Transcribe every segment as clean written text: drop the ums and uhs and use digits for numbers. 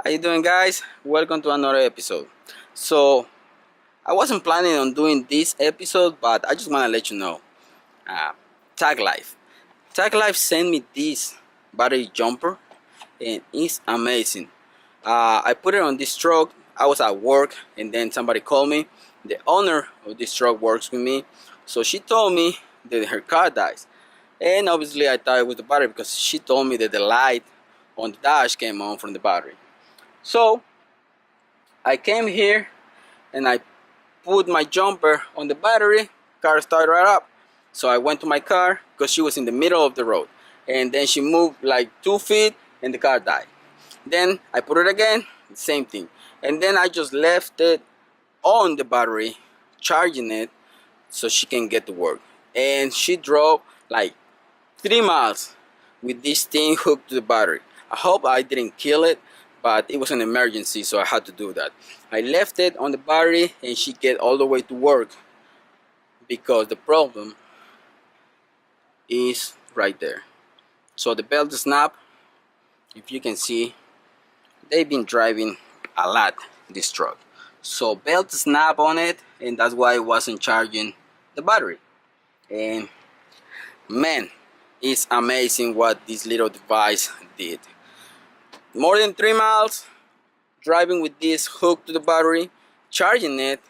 How you doing, guys? Welcome to another episode. So I wasn't planning on doing this episode, but I just want to let you know, uh, TACKLIFE sent me this battery jumper and it's amazing. I put it on this truck. I was at work and then somebody called me. The owner of this truck works with me, so she told me that her car dies, and obviously I thought it was the battery because she told me that the light on the dash came on from the battery. So I came here and I put my jumper on the battery. Car started right up. So I went to my car because she was in the middle of the road, and then she moved like 2 feet and the car died. Then I put it again, same thing, and then I just left it on the battery, charging it so she can get to work. And she drove like 3 miles with this thing hooked to the battery. I hope I didn't kill it, but it was an emergency, so I had to do that. I left it on the battery and she get all the way to work, because the problem is right there. So the belt snap, if you can see, they've been driving a lot this truck. So belt snap on it, and that's why it wasn't charging the battery. And man, it's amazing what this little device did. More than 3 miles driving with this hooked to the battery, charging it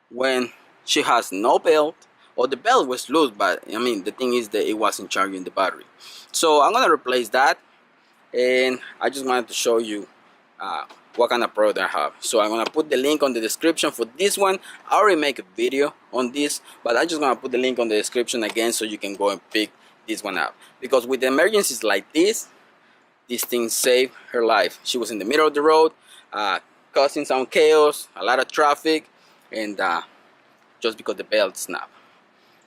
when she has no belt, or the belt was loose, but I mean the thing is that it wasn't charging the battery. So I'm gonna replace that, and I just wanted to show you what kind of product I have. So I'm gonna put the link on the description for this one. I already make a video on this, but I just gonna put the link on the description again so you can go and pick this one up, because with emergencies like this thing saved her life. She was in the middle of the road, causing some chaos, a lot of traffic, and just because the belt snapped.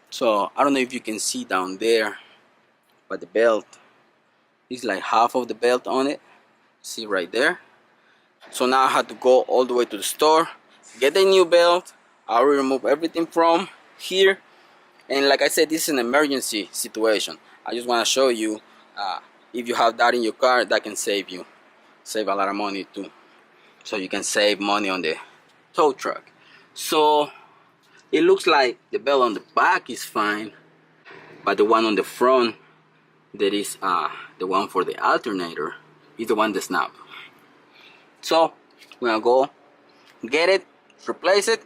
So I don't know if you can see down there, but the belt is like half of the belt on it. See right there. So now I had to go all the way to the store, get a new belt. I will remove everything from here, and like I said, this is an emergency situation. I just want to show you, if you have that in your car, that can save a lot of money too. So you can save money on the tow truck. So it looks like the belt on the back is fine, but the one on the front, that is the one for the alternator, is the one that snapped. So we're gonna go get it, replace it,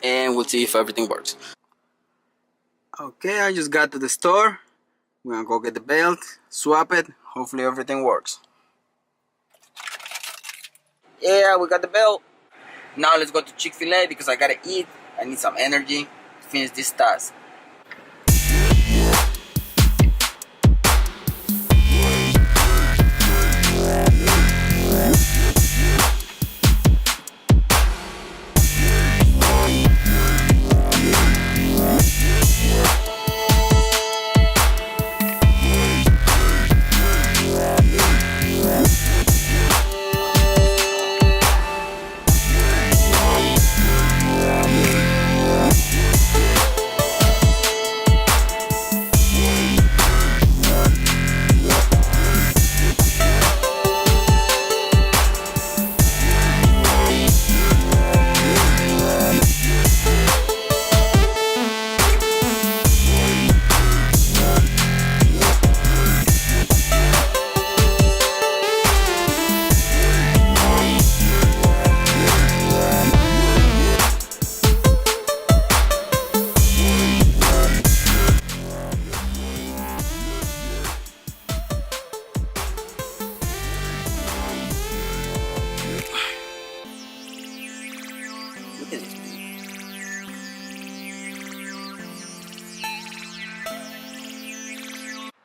and we'll see if everything works. Okay, I just got to the store. We're gonna go get the belt, swap it, hopefully everything works. Yeah, we got the belt. Now let's go to Chick-fil-A because I gotta eat. I need some energy to finish this task.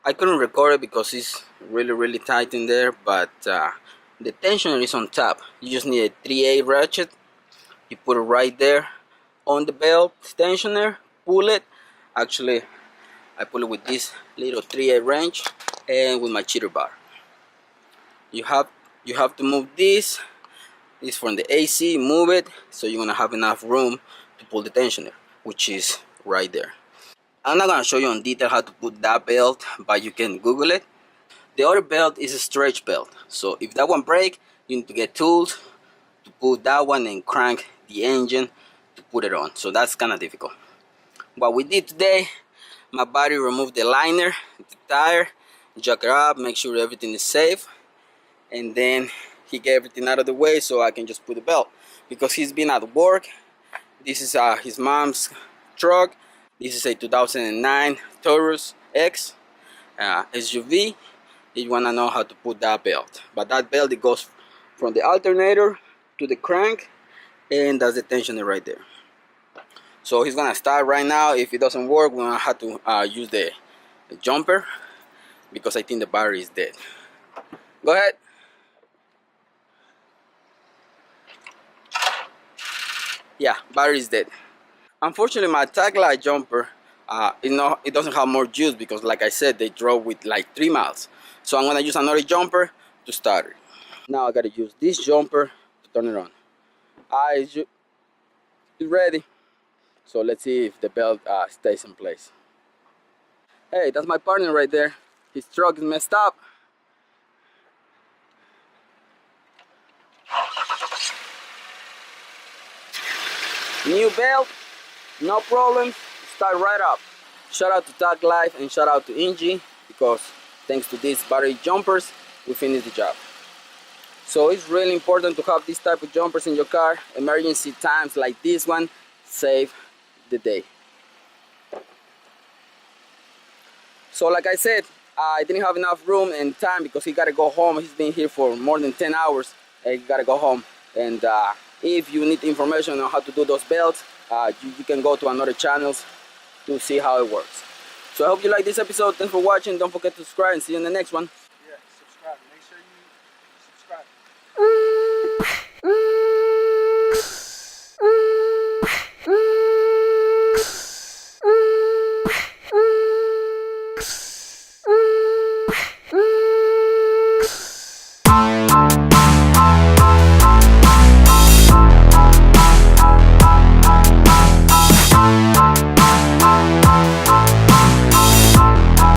I couldn't record it because it's really tight in there, but the tensioner is on top. You just need a 3/8 ratchet. You put it right there on the belt tensioner, pull it. Actually, I pull it with this little 3/8 wrench and with my cheater bar. You have to move this. This from the AC, move it, so you're gonna have enough room to pull the tensioner, which is right there. I'm not gonna show you in detail how to put that belt, but you can Google it. The other belt is a stretch belt, so if that one breaks, You need to get tools to put that one and crank the engine to put it on. So that's kind of difficult. What we did today, my buddy removed the liner, the tire, jack it up, make sure everything is safe, and then he get everything out of the way so I can just put the belt. Because he's been at work. This is his mom's truck. This is a 2009 Taurus X SUV. You want to know how to put that belt. But that belt, it goes from the alternator to the crank, and that's the tensioner right there. So he's gonna start right now. If it doesn't work, we're gonna have to use the jumper, because I think the battery is dead. Go ahead. Yeah, battery is dead. Unfortunately, my TACKLIFE jumper, it doesn't have more juice, because like I said, they drove with like 3 miles. So I'm gonna use another jumper to start it. Now I gotta use this jumper to turn it on. It's ready. So let's see if the belt stays in place. Hey, that's my partner right there. His truck is messed up. New belt, no problem, start right up. Shout out to TACKLIFE and shout out to Ingy, because thanks to these battery jumpers, we finished the job. So it's really important to have this type of jumpers in your car. Emergency times like this one save the day. So like I said, I didn't have enough room and time, because he gotta go home. He's been here for more than 10 hours and he gotta go home. And if you need information on how to do those belts, you can go to another channels to see how it works. So I hope you like this episode. Thanks for watching. Don't forget to subscribe, and see you in the next one.